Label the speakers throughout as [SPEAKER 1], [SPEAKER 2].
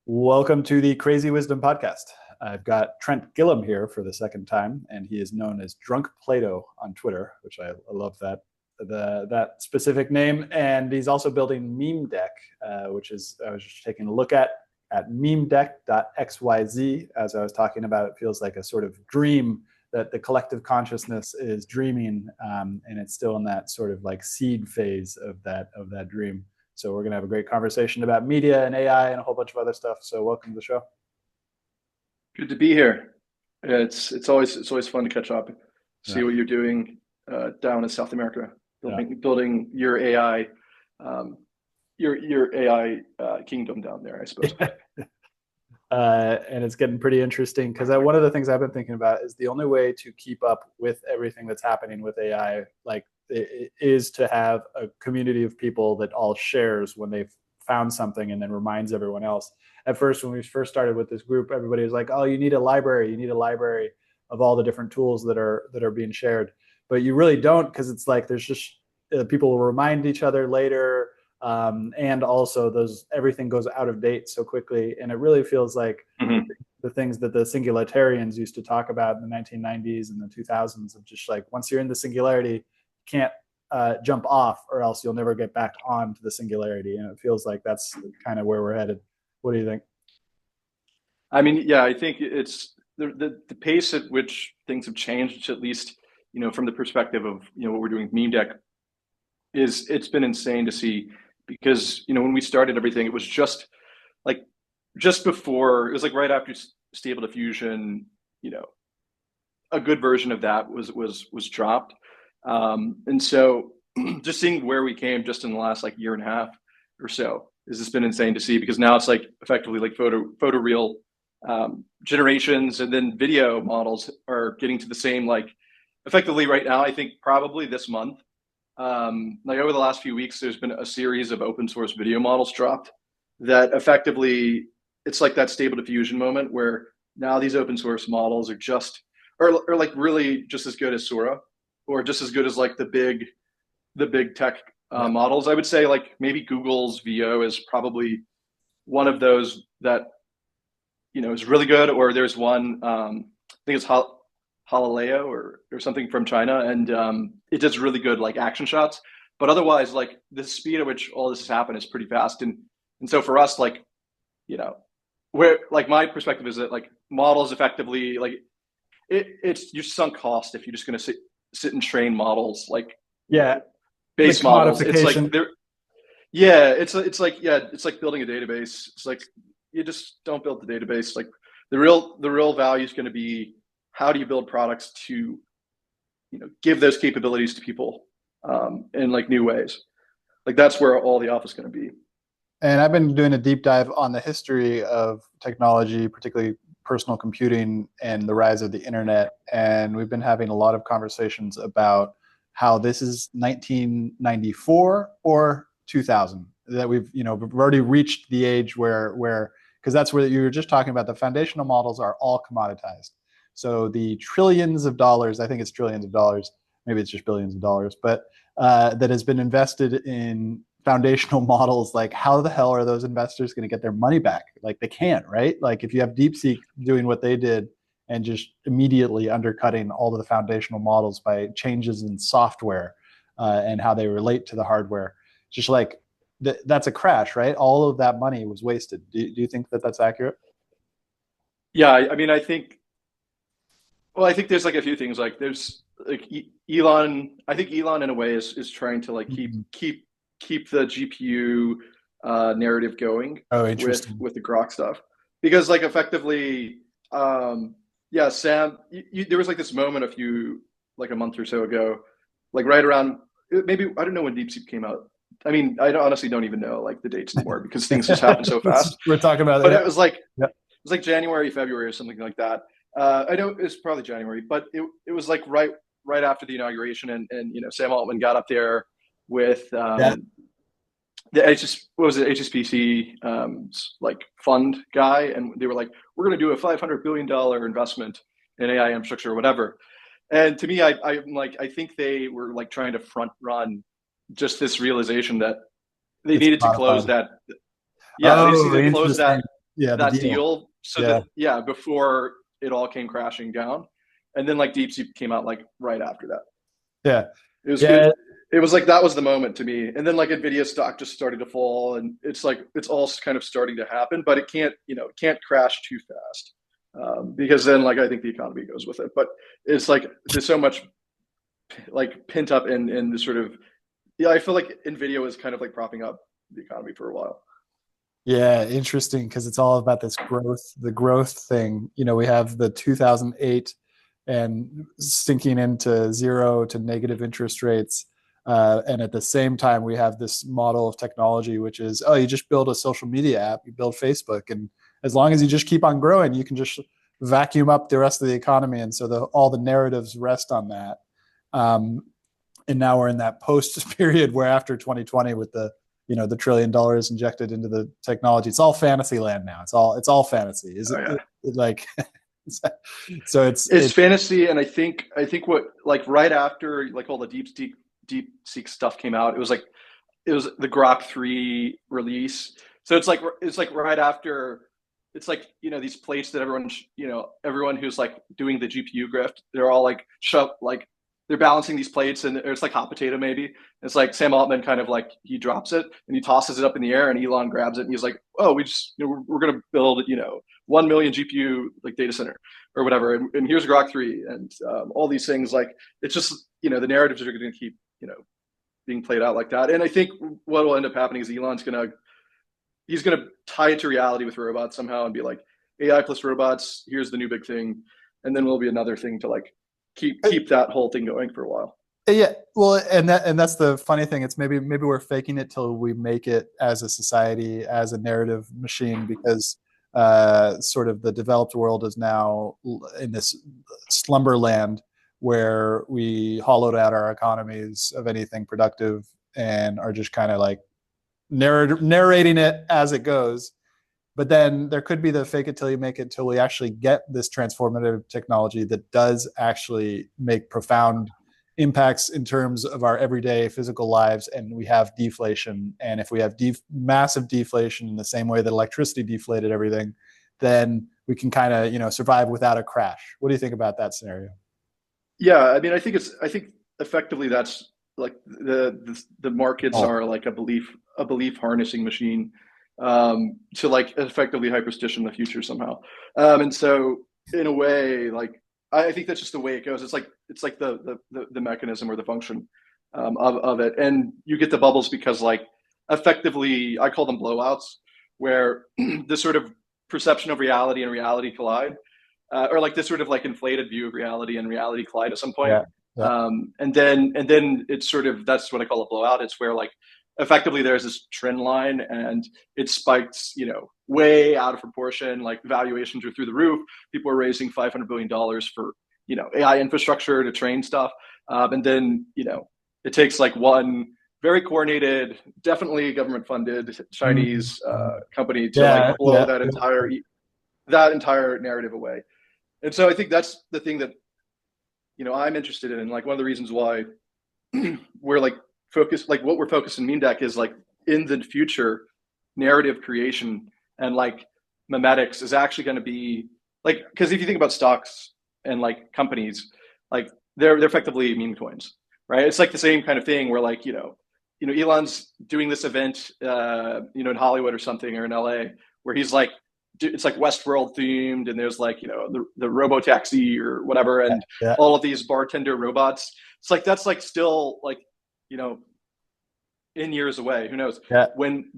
[SPEAKER 1] Welcome to the Crazy Wisdom Podcast. I've got Trent Gillham here for the second time, and he is known as Drunk Plato on Twitter, which I love that specific name. And he's also building Memedeck, which is I was just taking a look at memedeck.xyz. As I was talking about, it feels like a sort of dream that the collective consciousness is dreaming, and it's still in that sort of like seed phase of that dream. So we're going to have a great conversation about media and AI and a whole bunch of other stuff. So welcome to the show.
[SPEAKER 2] Good to be here. It's always fun to catch up, see what you're doing down in South America, building your AI, your AI kingdom down there, I suppose.
[SPEAKER 1] And it's getting pretty interesting because one of the things I've been thinking about is the only way to keep up with everything that's happening with AI, is to have a community of people that all shares when they've found something and then reminds everyone else. At first, when we first started with this group, everybody was like, "Oh, you need a library. You need a library of all the different tools that are being shared." But you really don't, because it's like there's just people will remind each other later, and also everything goes out of date so quickly, and it really feels like the things that the singularitarians used to talk about in the 1990s and the 2000s of just like once you're in the singularity, can't jump off, or else you'll never get back onto the singularity. And it feels like that's kind of where we're headed. What do you think?
[SPEAKER 2] I mean, yeah, I think it's the pace at which things have changed, at least, from the perspective of, what we're doing with Memedeck, it's been insane to see, because, when we started everything, it was just before, it was like right after Stable Diffusion, a good version of that was dropped. And so just seeing where we came just in the last year and a half or so has just been insane to see, because now it's effectively photo real generations, and then video models are getting to the same, effectively right now, I think probably this month, over the last few weeks, there's been a series of open source video models dropped that effectively, it's like that Stable Diffusion moment where now these open source models are really just as good as Sora, or just as good as the big tech models. I would say maybe Google's VO is probably one of those that is really good, or there's one I think it's Halileo or something from China, and it does really good action shots. But otherwise, the speed at which all this has happened is pretty fast, and so for us, where my perspective is that models effectively it's your sunk cost if you're just going to sit and train models base models. It's it's like building a database. It's you just don't build the database. The real value is going to be, how do you build products to give those capabilities to people in new ways. That's where all the alpha is going to be.
[SPEAKER 1] And I've been doing a deep dive on the history of technology, particularly personal computing and the rise of the internet. And we've been having a lot of conversations about how this is 1994 or 2000, that we've already reached the age where because that's where you were just talking about, the foundational models are all commoditized. So the trillions of dollars, I think it's trillions of dollars, maybe it's just billions of dollars, but that has been invested in foundational models, how the hell are those investors going to get their money back? They can't, right? If you have DeepSeek doing what they did and just immediately undercutting all of the foundational models by changes in software and how they relate to the hardware, just that's a crash, right? All of that money was wasted. Do you think that that's accurate?
[SPEAKER 2] Yeah, I mean, I think there's a few things. There's Elon. I think Elon in a way is trying to keep the GPU narrative going.
[SPEAKER 1] Oh, interesting.
[SPEAKER 2] With the Grok stuff, because effectively, Sam, there was this moment a month or so ago, right around, maybe, I don't know when DeepSeek came out. I mean, I honestly don't even know the dates anymore, because things just happen so fast.
[SPEAKER 1] We're talking about
[SPEAKER 2] but it was it was January, February, or something like that. I know it was probably January, but it was right after the inauguration, and Sam Altman got up there with the HSBC fund guy, and they were we're going to do a $500 billion investment in AI infrastructure or whatever. And to me, I think they were trying to front run just this realization that they needed to close that. Yeah, they needed to close that.
[SPEAKER 1] Yeah, the
[SPEAKER 2] that
[SPEAKER 1] deal.
[SPEAKER 2] deal so
[SPEAKER 1] Yeah,
[SPEAKER 2] that, yeah, before it all came crashing down. And then like DeepSeek came out like right after that.
[SPEAKER 1] yeah,
[SPEAKER 2] It was
[SPEAKER 1] yeah.
[SPEAKER 2] it, it was like that was the moment to me. And then like Nvidia stock just started to fall, and it's like it's all kind of starting to happen, but it can't, it can't crash too fast, because then like I think the economy goes with it. But it's like there's so much like pent up in the sort of, yeah, I feel like Nvidia was kind of like propping up the economy for a while.
[SPEAKER 1] Yeah, interesting because it's all about this growth, the growth thing. We have the 2008 and sinking into zero to negative interest rates. And at the same time, we have this model of technology, which is, oh, you just build a social media app, you build Facebook. And as long as you just keep on growing, you can just vacuum up the rest of the economy. And so all the narratives rest on that. Um, and now we're in that post period where after 2020 with the $1 trillion injected into the technology, it's all fantasy land now. It's all fantasy. Is
[SPEAKER 2] Oh
[SPEAKER 1] it,
[SPEAKER 2] yeah,
[SPEAKER 1] like so
[SPEAKER 2] it's fantasy. And I think what, like right after like all the deep seek stuff came out, it was the Grok 3 release. So it's like right after, it's like, these plates that everyone who's like doing the GPU grift, they're all like they're balancing these plates, and it's like hot potato maybe. It's like Sam Altman kind of like he drops it and he tosses it up in the air, and Elon grabs it and he's like, oh, we just we're gonna build 1 million GPU like data center or whatever, and here's Grok 3 and all these things. Like it's just the narratives are going to keep being played out like that. And I think what will end up happening is he's gonna tie it to reality with robots somehow and be like, AI plus robots, here's the new big thing, and then will be another thing to like keep that whole thing going for a while.
[SPEAKER 1] yeah, well, and that's the funny thing. It's maybe we're faking it till we make it as a society, as a narrative machine, because sort of the developed world is now in this slumberland where we hollowed out our economies of anything productive and are just kind of like narrating it as it goes. But then there could be the fake it till you make it till we actually get this transformative technology that does actually make profound impacts in terms of our everyday physical lives, and we have deflation. And if we have massive deflation in the same way that electricity deflated everything, then we can kind of survive without a crash. What do you think about that scenario?
[SPEAKER 2] Yeah, I mean, I think effectively that's like the markets
[SPEAKER 1] Oh,
[SPEAKER 2] are like a belief harnessing machine, to like effectively hyperstition the future somehow. And so in a way, like I think that's just the way it goes. It's like the mechanism or the function of it, and you get the bubbles because like effectively I call them blowouts, where this sort of perception of reality and reality collide, or like this sort of like inflated view of reality and reality collide at some point.
[SPEAKER 1] yeah, yeah.
[SPEAKER 2] And then it's sort of, that's what I call a blowout. It's where like effectively there's this trend line and it spikes, way out of proportion. Like valuations are through the roof. People are raising $500 billion for AI infrastructure to train stuff, and then it takes like one very coordinated, definitely government funded Chinese company to like
[SPEAKER 1] Yeah,
[SPEAKER 2] blow
[SPEAKER 1] yeah,
[SPEAKER 2] that entire narrative away. And so I think that's the thing that I'm interested in. Like one of the reasons why we're like focused, like what we're focused in Meme Deck is like in the future, narrative creation and like memetics is actually going to be like, because if you think about stocks and like companies, like they're effectively meme coins, right? It's like the same kind of thing where like Elon's doing this event in Hollywood or something, or in LA, where he's like, it's like Westworld themed, and there's like the robo taxi or whatever, and
[SPEAKER 1] yeah,
[SPEAKER 2] all of these bartender robots. It's like that's like still like you know in years away. Who knows
[SPEAKER 1] yeah.
[SPEAKER 2] when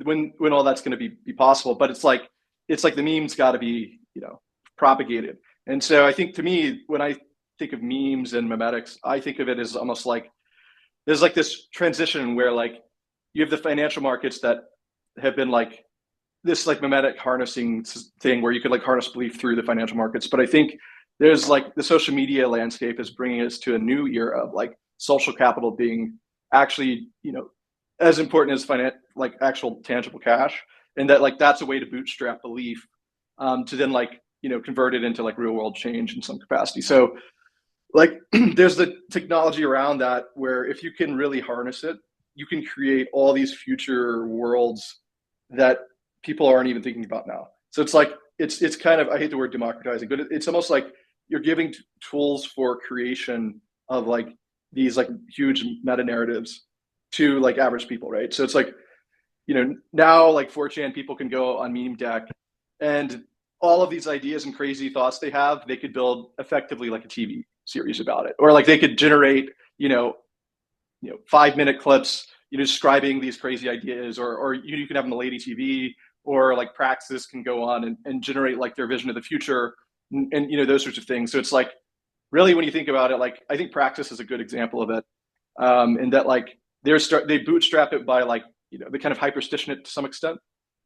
[SPEAKER 2] all that's going to be possible? But it's like the memes got to be propagated. And so I think to me, when I think of memes and memetics, I think of it as almost like there's like this transition where like you have the financial markets that have been like this like memetic harnessing thing where you could like harness belief through the financial markets. But I think there's like the social media landscape is bringing us to a new era of like social capital being actually as important as like actual tangible cash, and that like that's a way to bootstrap belief, to then like convert it into like real world change in some capacity. So like there's the technology around that where if you can really harness it, you can create all these future worlds that people aren't even thinking about now. So it's like it's kind of, I hate the word democratizing, but it's almost like you're giving tools for creation of like these like huge meta narratives to like average people, right? So it's like, now like 4chan people can go on meme deck, and all of these ideas and crazy thoughts they have, they could build effectively like a TV series about it, or like they could generate, 5-minute clips, describing these crazy ideas, or you can have them on Lady TV, or like Praxis can go on and generate like their vision of the future, and those sorts of things. So it's like, really, when you think about it, like I think Praxis is a good example of it, in that like they bootstrap it by like, they kind of hyperstition it to some extent.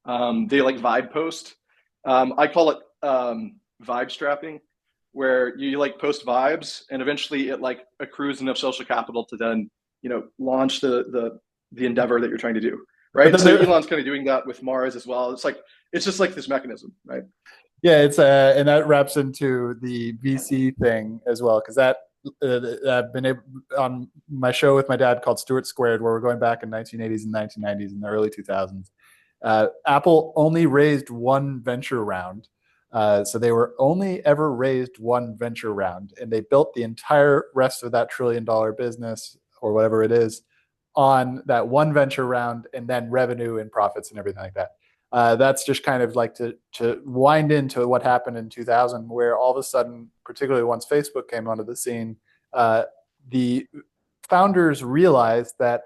[SPEAKER 2] They like vibe post. I call it vibe strapping, where you like post vibes, and eventually it like accrues enough social capital to then launch the endeavor that you're trying to do,
[SPEAKER 1] But
[SPEAKER 2] right?
[SPEAKER 1] then
[SPEAKER 2] So
[SPEAKER 1] there,
[SPEAKER 2] Elon's kind of doing that with Mars as well. It's like it's just like this mechanism, right?
[SPEAKER 1] yeah, it's and that wraps into the VC thing as well, because that I've been able on my show with my dad called Stewart Squared, where we're going back in 1980s and 1990s and the early 2000s. Apple only raised one venture round. So they were only ever raised one venture round, and they built the entire rest of that $1 trillion business or whatever it is on that one venture round, and then revenue and profits and everything like that. That's just kind of like to wind into what happened in 2000, where all of a sudden, particularly once Facebook came onto the scene, the founders realized that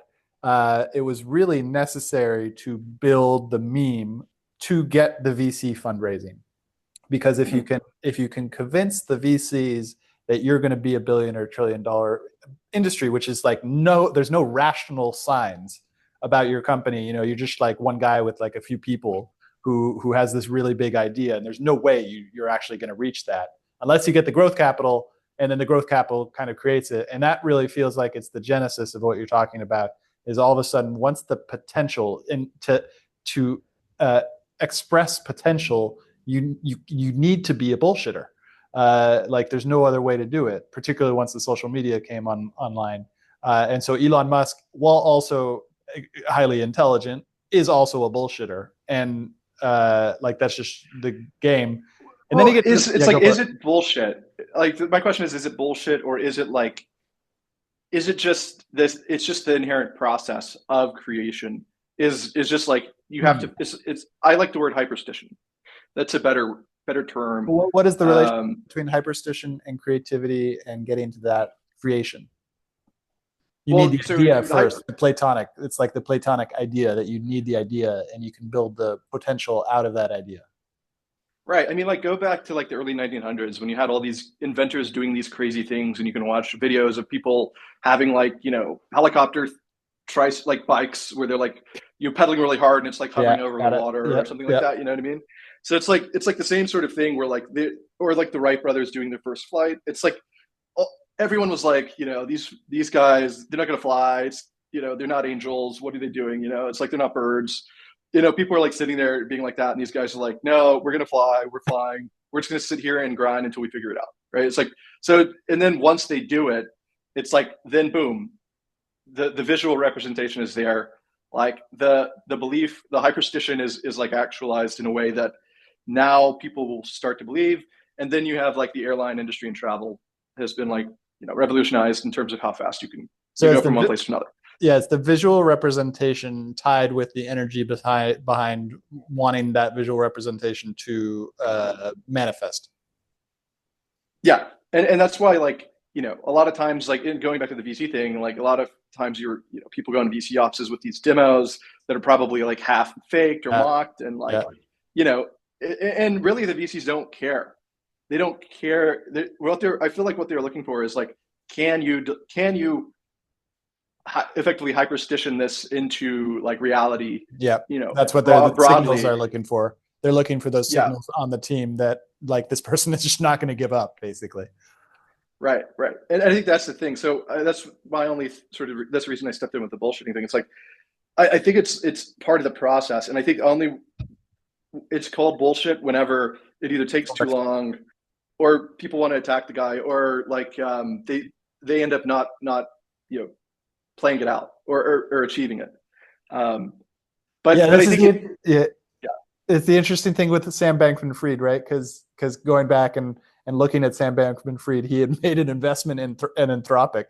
[SPEAKER 1] it was really necessary to build the meme to get the VC fundraising, because if you can convince the VCs that you're going to be a billion or $1 trillion industry, which is like there's no rational signs about your company. You're just like one guy with like a few people who has this really big idea, and there's no way you're actually going to reach that unless you get the growth capital, and then the growth capital kind of creates it. And that really feels like it's the genesis of what you're talking about. Is all of a sudden, once the potential to express potential, you need to be a bullshitter. Like there's no other way to do it, particularly once the social media came online. And so Elon Musk, while also highly intelligent, is also a bullshitter, and like that's just the game. And then
[SPEAKER 2] Well,
[SPEAKER 1] he gets
[SPEAKER 2] it's
[SPEAKER 1] yeah, go
[SPEAKER 2] like,
[SPEAKER 1] for
[SPEAKER 2] is
[SPEAKER 1] it.
[SPEAKER 2] it bullshit? Like my question is it bullshit, or is it like, is it just this? It's just the inherent process of creation. Is just like you have to. It's I like the word hyperstition. That's a better term.
[SPEAKER 1] What is the relation
[SPEAKER 2] Um,
[SPEAKER 1] between hyperstition and creativity and getting to that creation? You need
[SPEAKER 2] well,
[SPEAKER 1] the
[SPEAKER 2] so
[SPEAKER 1] idea
[SPEAKER 2] the
[SPEAKER 1] first, the Platonic. It's like the Platonic idea that you need the idea, and you can build the potential out of that idea.
[SPEAKER 2] right. I mean, like, go back to like the early 1900s when you had all these inventors doing these crazy things, and you can watch videos of people having like, helicopter like bikes where they're like, pedaling really hard and it's like
[SPEAKER 1] Yeah,
[SPEAKER 2] hovering over the
[SPEAKER 1] got it.
[SPEAKER 2] water or
[SPEAKER 1] Yep,
[SPEAKER 2] something like
[SPEAKER 1] yep.
[SPEAKER 2] that. You know what I mean? So it's like the same sort of thing where like or like the Wright brothers doing their first flight. It's like everyone was like, these guys, they're not going to fly. It's, they're not angels. What are they doing? It's like they're not birds. People are like sitting there being like that, and these guys are like, no, we're going to fly. We're flying. We're just going to sit here and grind until we figure it out, right? It's like, so, and then once they do it, it's like, then boom, the visual representation is there. Like the belief, the hyperstition is like actualized in a way that now people will start to believe. And then you have like the airline industry and travel has been like, revolutionized in terms of how fast you
[SPEAKER 1] So
[SPEAKER 2] go from one place to another.
[SPEAKER 1] yeah, it's the visual representation tied with the energy behind wanting that visual representation to manifest.
[SPEAKER 2] Yeah, and that's why, like, a lot of times, like, going back to the VC thing, like a lot of times people go into VC offices with these demos that are probably like half faked or mocked, and like,
[SPEAKER 1] Yeah.
[SPEAKER 2] you know and really the VCs don't care. They don't care. I feel like what they're looking for is like, can you effectively hyperstition this into like reality,
[SPEAKER 1] Yeah, that's what the signals
[SPEAKER 2] broadly.
[SPEAKER 1] are looking for. They're looking for those
[SPEAKER 2] Yeah,
[SPEAKER 1] signals on the team that like this person is just not going to give up, basically.
[SPEAKER 2] right. And I think that's the thing. So that's my only sort of, that's the reason I stepped in with the bullshitting thing. It's like, I think it's part of the process, and I think only it's called bullshit whenever it either takes too long, or people want to attack the guy, or like they end up not you know playing it out, or achieving it. But
[SPEAKER 1] Yeah,
[SPEAKER 2] I
[SPEAKER 1] this is
[SPEAKER 2] think it,
[SPEAKER 1] yeah.
[SPEAKER 2] yeah.
[SPEAKER 1] it's the interesting thing with Sam Bankman-Fried, right? Because going back and looking at Sam Bankman-Fried, he had made an investment in Anthropic,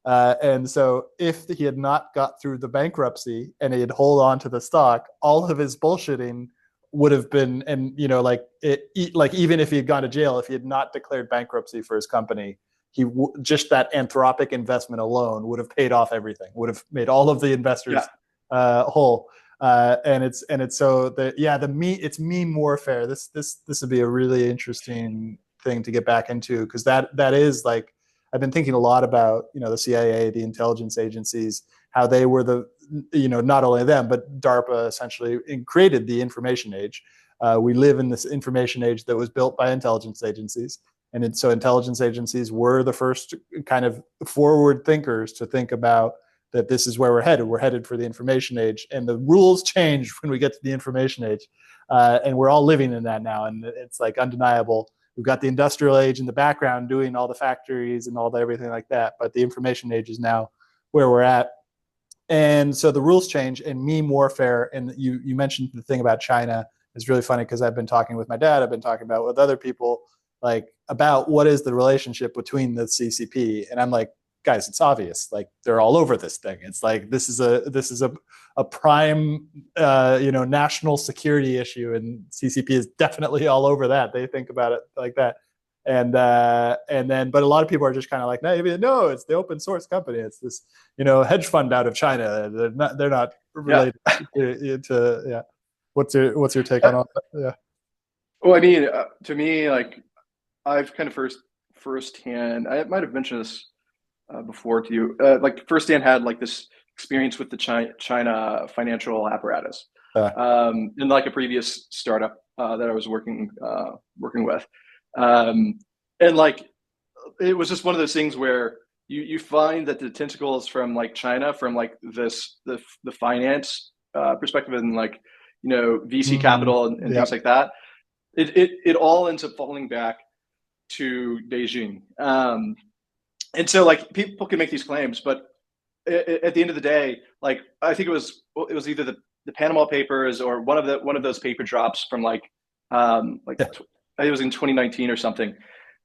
[SPEAKER 1] and so if he had not got through the bankruptcy and he had hold on to the stock, all of his bullshitting would have been, and like even if he had gone to jail, if he had not declared bankruptcy for his company, just that Anthropic investment alone would have paid off everything, would have made all of the
[SPEAKER 2] Yeah,
[SPEAKER 1] investors whole. And it's so it's meme warfare. This would be a really interesting thing to get back into, because that is like, I've been thinking a lot about, the CIA, the intelligence agencies, how they were not only them but DARPA essentially created the information age. We live in this information age that was built by intelligence agencies, and so intelligence agencies were the first kind of forward thinkers to think about that this is where we're headed. We're headed for the information age, and the rules change when we get to the information age, and we're all living in that now, and it's like undeniable. We've got the industrial age in the background doing all the factories and all the everything like that, but the information age is now where we're at. And so the rules change, and meme warfare. And you mentioned the thing about China is really funny, because I've been talking with my dad, I've been talking about with other people, like about what is the relationship between the CCP, and I'm like, guys, it's obvious. Like, they're all over this thing. It's like this is a prime national security issue, and CCP is definitely all over that. They think about it like that. And then, but a lot of people are just kind of like, no, it's the open source company. It's this, hedge fund out of China. They're not
[SPEAKER 2] yeah.
[SPEAKER 1] related to yeah. What's your take on all that? Yeah.
[SPEAKER 2] Well, I mean, to me, like I've kind of firsthand, I might have mentioned this before to you, like firsthand had like this experience with the China financial apparatus,
[SPEAKER 1] Uh,
[SPEAKER 2] in like a previous startup that I was working with, um, and like it was just one of those things where you find that the tentacles from like China, from like the finance perspective, and like VC capital and
[SPEAKER 1] yeah.
[SPEAKER 2] things like that, it all ends up falling back to Beijing. And so like people can make these claims, but at the end of the day, like I think it was either the Panama Papers or one of those paper drops from like
[SPEAKER 1] Yeah.
[SPEAKER 2] I think it was in 2019 or something.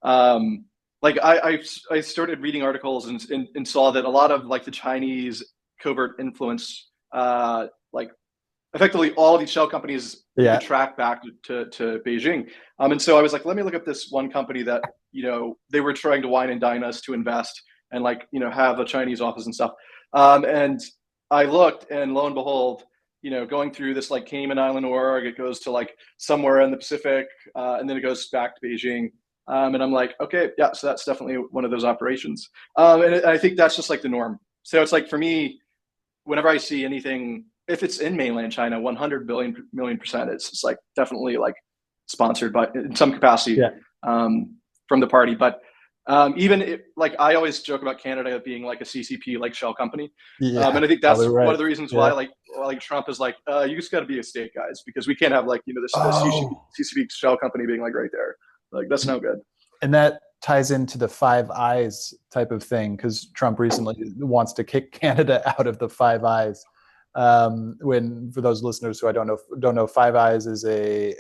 [SPEAKER 2] Um, like I started reading articles and saw that a lot of like the Chinese covert influence, like effectively all of these shell companies you could
[SPEAKER 1] Yeah.
[SPEAKER 2] track back to Beijing. And so I was like, let me look at this one company that, they were trying to wine and dine us to invest and like, have a Chinese office and stuff. And I looked, and lo and behold, going through this like Cayman Island org, it goes to like somewhere in the Pacific, and then it goes back to Beijing. And I'm like, okay, yeah, so that's definitely one of those operations. And I think that's just like the norm. So it's like for me, whenever I see anything, if it's in mainland China, 100 million percent, it's like definitely like sponsored by in some capacity,
[SPEAKER 1] Yeah.
[SPEAKER 2] from the party. But even like I always joke about Canada being like a CCP like shell company,
[SPEAKER 1] Yeah.
[SPEAKER 2] and I think
[SPEAKER 1] Probably
[SPEAKER 2] that's one
[SPEAKER 1] right.
[SPEAKER 2] of the reasons why
[SPEAKER 1] Yeah.
[SPEAKER 2] like Trump is like, you just got to be a state, guys, because we can't have like this
[SPEAKER 1] Oh,
[SPEAKER 2] CCP shell company being like right there. Like that's no good.
[SPEAKER 1] and that ties into the Five Eyes type of thing, because Trump recently wants to kick Canada out of the Five Eyes. When, for those listeners who I don't know, Five Eyes is a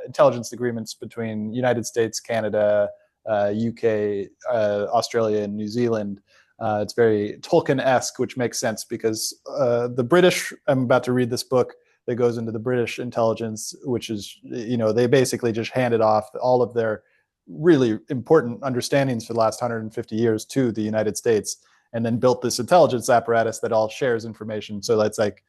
[SPEAKER 1] intelligence agreements between United States, Canada, UK, Australia, and New Zealand. It's very Tolkien-esque, which makes sense because the British. I'm about to read this book that goes into the British intelligence, which is, they basically just handed off all of their really important understandings for the last 150 years to the United States, and then built this intelligence apparatus that all shares information. So it's like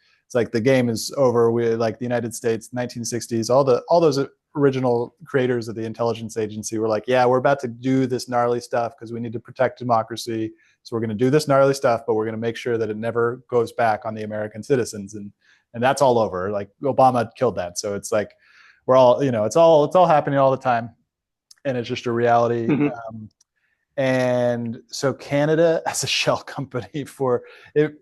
[SPEAKER 1] the game is over. We, like the United States, 1960s, all those original creators of the intelligence agency were like, yeah, we're about to do this gnarly stuff because we need to protect democracy. So we're going to do this gnarly stuff, but we're going to make sure that it never goes back on the American citizens. And that's all over. Like Obama killed that. So it's like we're all, it's all happening all the time, and it's just a reality.
[SPEAKER 2] Mm-hmm.
[SPEAKER 1] And so Canada as a shell company for it,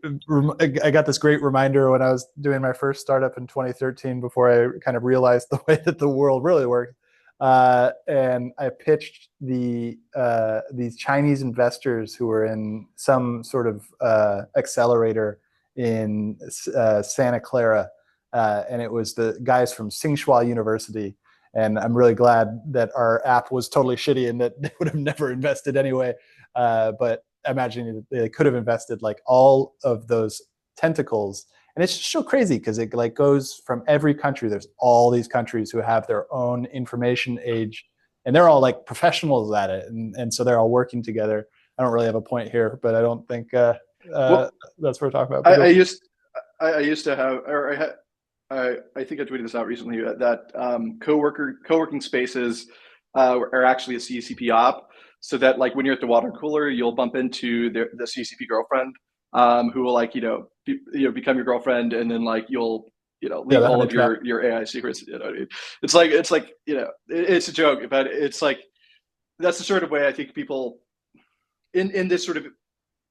[SPEAKER 1] I got this great reminder when I was doing my first startup in 2013, before I kind of realized the way that the world really worked. And I pitched these Chinese investors who were in some sort of accelerator in Santa Clara, and it was the guys from Tsinghua University. And I'm really glad that our app was totally shitty and that they would have never invested anyway. But imagining they could have invested like all of those tentacles, and it's just so crazy because it like goes from every country. There's all these countries who have their own information age, and they're all like professionals at it, and so they're all working together. I don't really have a point here, but I don't think
[SPEAKER 2] Well,
[SPEAKER 1] that's what we're talking about.
[SPEAKER 2] I,
[SPEAKER 1] But
[SPEAKER 2] I
[SPEAKER 1] go.
[SPEAKER 2] used I used to have, or I think I tweeted this out recently that co-working spaces are actually a CCP op, so that like when you're at the water cooler, you'll bump into the CCP girlfriend, who will like become your girlfriend, and then like you'll
[SPEAKER 1] Yeah,
[SPEAKER 2] leak
[SPEAKER 1] the
[SPEAKER 2] all
[SPEAKER 1] honey
[SPEAKER 2] of
[SPEAKER 1] trap.
[SPEAKER 2] your AI secrets. You know what I mean? It's like it's a joke, but it's like that's the sort of way I think people in this sort of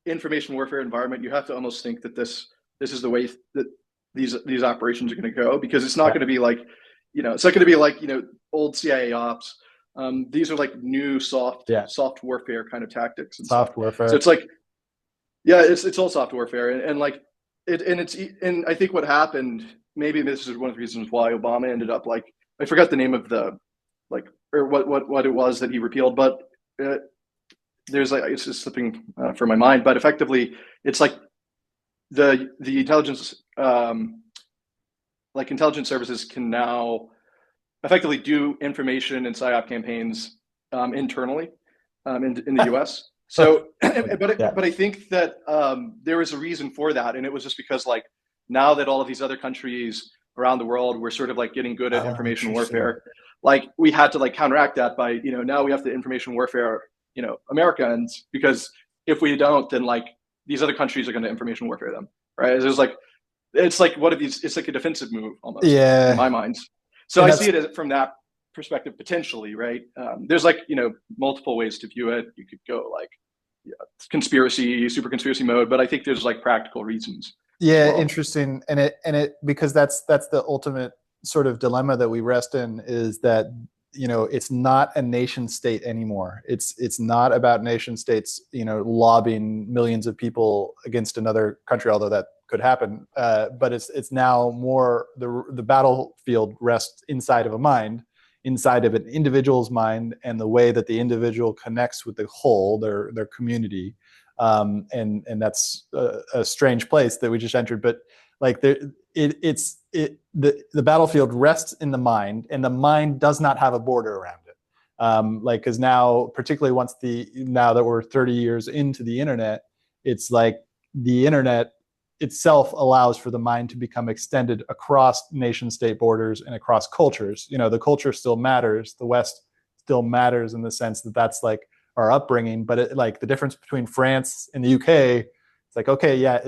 [SPEAKER 2] information warfare environment, you have to almost think that this is the way that these operations are going to go, because it's not
[SPEAKER 1] Yeah,
[SPEAKER 2] going to be like it's not going to be like old CIA ops. These are like new
[SPEAKER 1] yeah,
[SPEAKER 2] soft warfare kind of tactics and stuff.
[SPEAKER 1] soft
[SPEAKER 2] So
[SPEAKER 1] warfare.
[SPEAKER 2] it's like yeah, it's all soft warfare, and like and I think what happened, maybe this is one of the reasons why Obama ended up like, I forgot the name of the like, or what it was that he repealed, but uh, there's like, it's just slipping from my mind, but effectively it's like the intelligence like intelligence services can now effectively do information and psyop campaigns internally in the US. So,
[SPEAKER 1] Yeah,
[SPEAKER 2] but I think that there was a reason for that, and it was just because like now that all of these other countries around the world were sort of like getting good at
[SPEAKER 1] oh,
[SPEAKER 2] information
[SPEAKER 1] interesting.
[SPEAKER 2] warfare, like we had to like counteract that by now we have to information warfare Americans, because if we don't, then like these other countries are going to information warfare them, right? There's like it's like one of these. It's like a defensive move almost in
[SPEAKER 1] Yeah,
[SPEAKER 2] my mind. So
[SPEAKER 1] and
[SPEAKER 2] I
[SPEAKER 1] that's
[SPEAKER 2] see it as from that perspective potentially, right? There's like multiple ways to view it. You could go like conspiracy, super conspiracy mode, but I think there's like practical reasons as
[SPEAKER 1] yeah,
[SPEAKER 2] well.
[SPEAKER 1] interesting. And it because that's the ultimate sort of dilemma that we rest in, is that it's not a nation state anymore. It's not about nation states lobbying millions of people against another country, although that could happen. But it's now more the battlefield rests inside of a mind, inside of an individual's mind, and the way that the individual connects with the whole, their community. And that's a strange place that we just entered. But like the battlefield rests in the mind, and the mind does not have a border around it. Like because now, particularly now that we're 30 years into the internet, it's like the internet itself allows for the mind to become extended across nation state borders and across cultures. The culture still matters. The West still matters in the sense that that's like our upbringing. But like the difference between France and the UK, it's like, okay, yeah,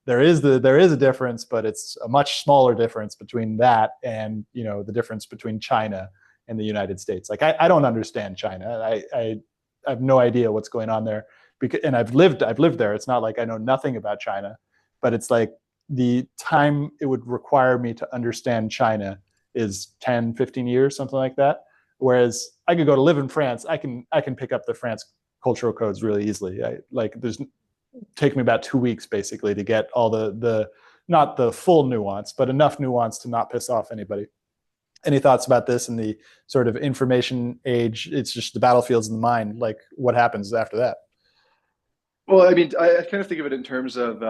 [SPEAKER 1] there is a difference, but it's a much smaller difference between that and the difference between China and the United States. Like I don't understand China. I have no idea what's going on there, and I've lived there. It's not like I know nothing about China, but it's like the time it would require me to understand China is 10, 15 years, something like that. Whereas I could go to live in France. I can pick up the France cultural codes really easily. There's take me about 2 weeks basically to get all the not the full nuance, but enough nuance to not piss off anybody. Any thoughts about this in the sort of information age? It's just the battlefields in the mind. Like what happens after that?
[SPEAKER 2] Well, I mean, I kind of think of it in terms of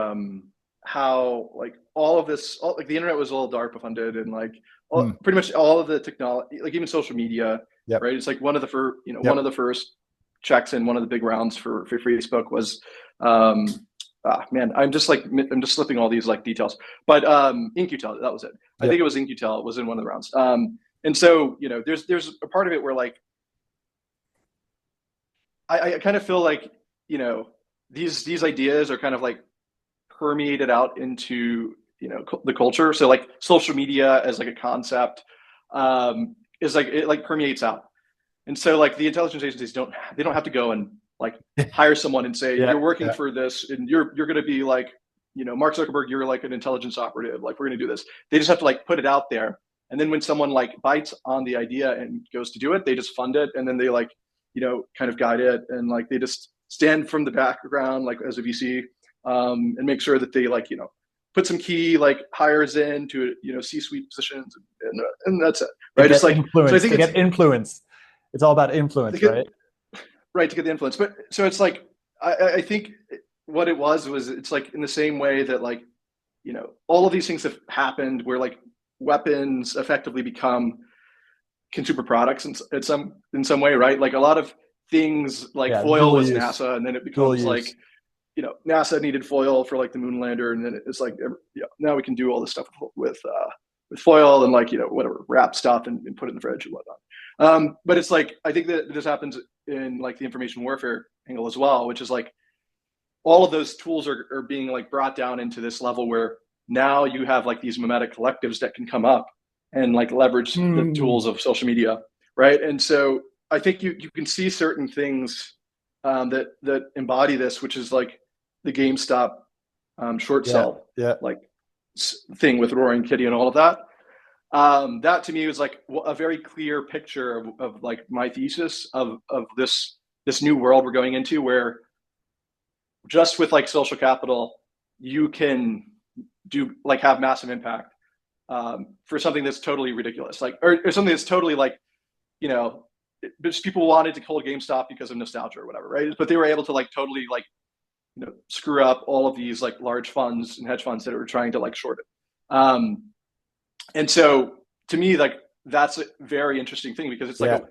[SPEAKER 2] how like all of this, like the internet was all DARPA funded, and like
[SPEAKER 1] Hmm.
[SPEAKER 2] pretty much all of the technology, like even social media,
[SPEAKER 1] Yep.
[SPEAKER 2] right? It's like one of the first, one of
[SPEAKER 1] Yep.
[SPEAKER 2] the first checks in one of the big rounds for Facebook was, um, man, I'm just slipping all these like details, but InQtel, that was it. I think
[SPEAKER 1] Yep.
[SPEAKER 2] it was InQtel was in one of the rounds. And so there's a part of it where like I kind of feel like these ideas are kind of like permeated out into the culture. So like social media as like a concept is like it like permeates out, and so like the intelligence agencies don't have to go and like hire someone and say
[SPEAKER 1] Yeah.
[SPEAKER 2] you're working
[SPEAKER 1] Yeah.
[SPEAKER 2] for this and you're going to be like Mark Zuckerberg, you're like an intelligence operative, like we're going to do this. They just have to like put it out there, and then when someone like bites on the idea and goes to do it, they just fund it, and then they like kind of guide it, and like they just stand from the background like as a VC, and make sure that they like put some key like hires into C-suite positions, and that's it,
[SPEAKER 1] To
[SPEAKER 2] right? It's
[SPEAKER 1] get
[SPEAKER 2] like, so I
[SPEAKER 1] influence,
[SPEAKER 2] think
[SPEAKER 1] to
[SPEAKER 2] it's
[SPEAKER 1] get influence. It's all about influence,
[SPEAKER 2] get,
[SPEAKER 1] right?
[SPEAKER 2] right, to get the influence. But so it's like, I think what it was it's like in the same way that like, all of these things have happened where like weapons effectively become consumer products in some way, right? Like a lot of things like
[SPEAKER 1] Yeah,
[SPEAKER 2] foil
[SPEAKER 1] dual
[SPEAKER 2] was
[SPEAKER 1] use,
[SPEAKER 2] NASA, and then it
[SPEAKER 1] dual
[SPEAKER 2] becomes like,
[SPEAKER 1] use.
[SPEAKER 2] NASA needed foil for like the moon lander, and then it's like, now we can do all this stuff with foil and like, whatever, wrap stuff and put it in the fridge and whatnot. But it's like, I think that this happens in like the information warfare angle as well, which is like all of those tools are being like brought down into this level where now you have like these memetic collectives that can come up and like leverage the tools of social media, right? And so I think you can see certain things that embody this, which is like the GameStop short
[SPEAKER 1] Yeah,
[SPEAKER 2] sell
[SPEAKER 1] yeah.
[SPEAKER 2] like thing with Roaring Kitty and all of that. That to me was like a very clear picture of like my thesis of this new world we're going into, where just with like social capital, you can do like have massive impact for something that's totally ridiculous, like or something that's totally like, just people wanted to hold GameStop because of nostalgia or whatever, right? But they were able to like totally like screw up all of these like large funds and hedge funds that were trying to like short it. And so to me, like that's a very interesting thing, because it's like
[SPEAKER 1] Yeah.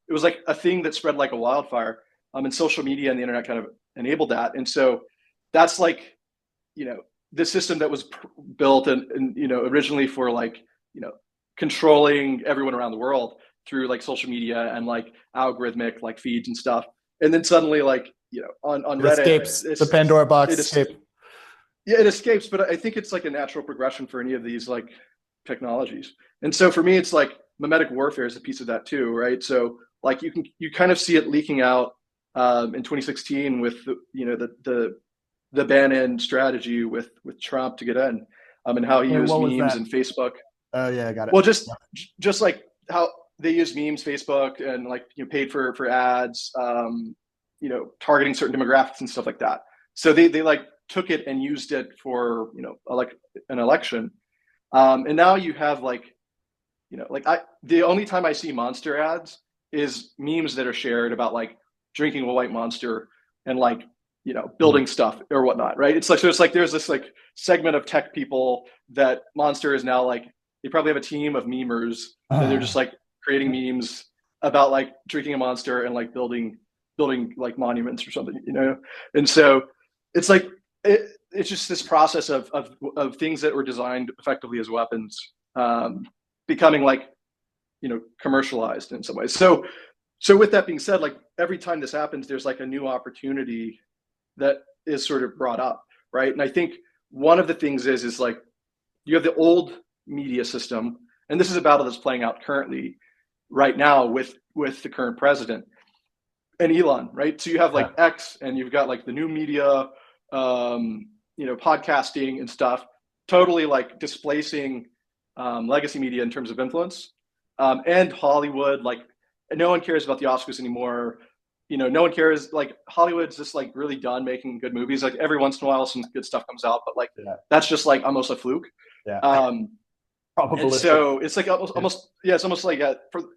[SPEAKER 2] it was like a thing that spread like a wildfire. And social media and the internet kind of enabled that. And so that's like, the system that was built and originally for like, controlling everyone around the world through like social media and like algorithmic like feeds and stuff. And then suddenly like, on
[SPEAKER 1] It
[SPEAKER 2] Reddit,
[SPEAKER 1] escapes the Pandora box.
[SPEAKER 2] it is,
[SPEAKER 1] Escape.
[SPEAKER 2] yeah, it escapes, but I think it's like a natural progression for any of these like technologies. And so for me, it's like memetic warfare is a piece of that too, right? So like you kind of see it leaking out in 2016 with the ban-in strategy with Trump to get in, and how he
[SPEAKER 1] Wait,
[SPEAKER 2] used
[SPEAKER 1] what was
[SPEAKER 2] memes
[SPEAKER 1] that?
[SPEAKER 2] and Facebook.
[SPEAKER 1] Oh yeah, I got it.
[SPEAKER 2] Well, just like how they use memes, Facebook, and like paid for ads, targeting certain demographics and stuff like that. So they like took it and used it for like an election, and now you have like like the only time I see monster ads is memes that are shared about like drinking a white monster and like building stuff or whatnot, right? It's like, so it's like there's this like segment of tech people that Monster is now like, they probably have a team of memers that they're just like creating memes about like drinking a monster and like building like monuments or something, and so it's like it's just this process of things that were designed effectively as weapons becoming like commercialized in some ways. So with that being said, like every time this happens, there's like a new opportunity that is sort of brought up, right? And I think one of the things is like you have the old media system, and this is a battle that's playing out currently right now with the current president and Elon, right? So you have like X, and you've got like the new media, podcasting and stuff, totally like displacing legacy media in terms of influence, and Hollywood. Like no one cares about the Oscars anymore. No one cares. Like Hollywood's just like really done making good movies. Like every once in a while, some good stuff comes out, but like that's just like almost a fluke.
[SPEAKER 1] Yeah.
[SPEAKER 2] And so it's like almost it's almost like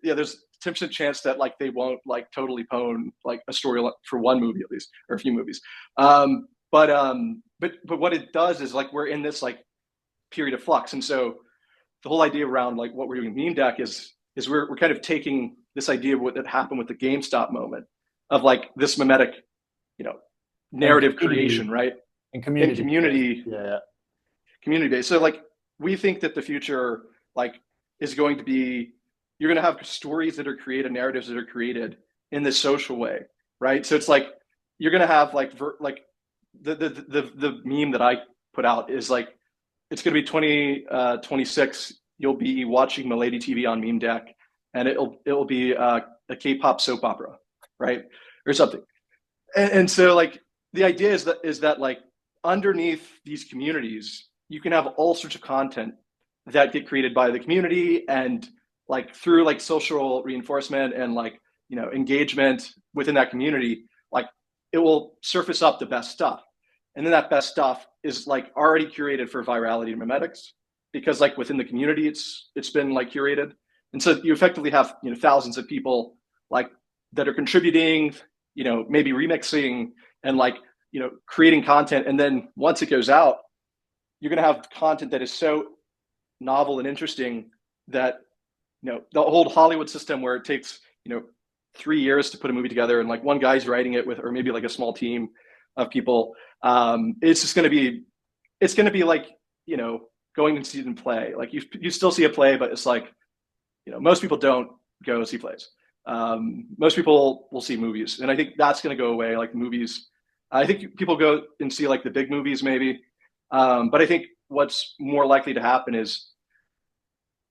[SPEAKER 2] there's a 10% chance that like they won't like totally pwn like a story for one movie at least, or a few movies. But what it does is like we're in this like period of flux, and so the whole idea around like what we're doing meme deck is we're kind of taking this idea of what that happened with the GameStop moment of like this memetic, narrative creation, right?
[SPEAKER 1] And community.
[SPEAKER 2] Yeah. Community based. So like we think that the future like is going to be, you're going to have stories that are created, narratives that are created in this social way, right? So it's like you're going to have like the meme that I put out is like it's going to be 2026. You'll be watching Milady TV on Meme Deck, and it'll be a K-pop soap opera, right, or something. And so like the idea is that like underneath these communities, you can have all sorts of content that get created by the community, and like through like social reinforcement and like engagement within that community, like it will surface up the best stuff, and then that best stuff is like already curated for virality and memetics, because like within the community it's been like curated. And so you effectively have, you know, thousands of people like that are contributing, you know, maybe remixing and like, you know, creating content. And then once it goes out, you're going to have content that is so novel and interesting that, you know, the whole Hollywood system where it takes, you know, 3 years to put a movie together and like one guy's writing it with, or maybe like a small team of people. It's just going to be, it's going to be like, you know, going to see them play. Like you still see a play, but it's like, you know, most people don't go see plays. Most people will see movies. And I think that's going to go away. Like movies, I think people go and see like the big movies maybe. But I think what's more likely to happen is